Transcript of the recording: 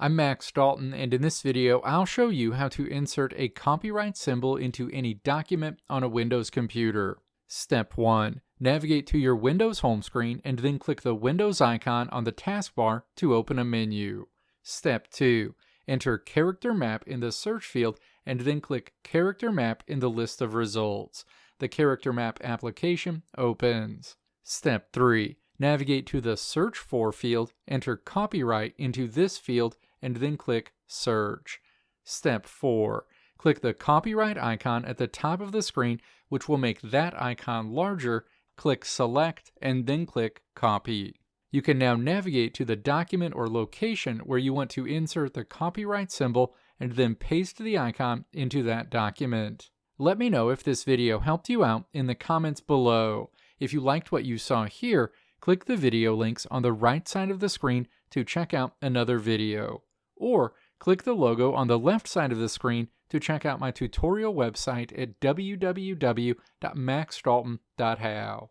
I'm Max Dalton, and in this video I'll show you how to insert a copyright symbol into any document on a Windows computer. Step 1. Navigate to your Windows home screen and then click the Windows icon on the taskbar to open a menu. Step 2. Enter character map in the search field and then click character map in the list of results. The character map application opens. Step 3. Navigate to the search for field, enter copyright into this field, and then click search. Step 4. Click the copyright icon at the top of the screen, which will make that icon larger. Click select and then click copy. You can now navigate to the document or location where you want to insert the copyright symbol and then paste the icon into that document. Let me know if this video helped you out in the comments below. If you liked what you saw here, click the video links on the right side of the screen to check out another video. Or click the logo on the left side of the screen to check out my tutorial website at www.maxdalton.how.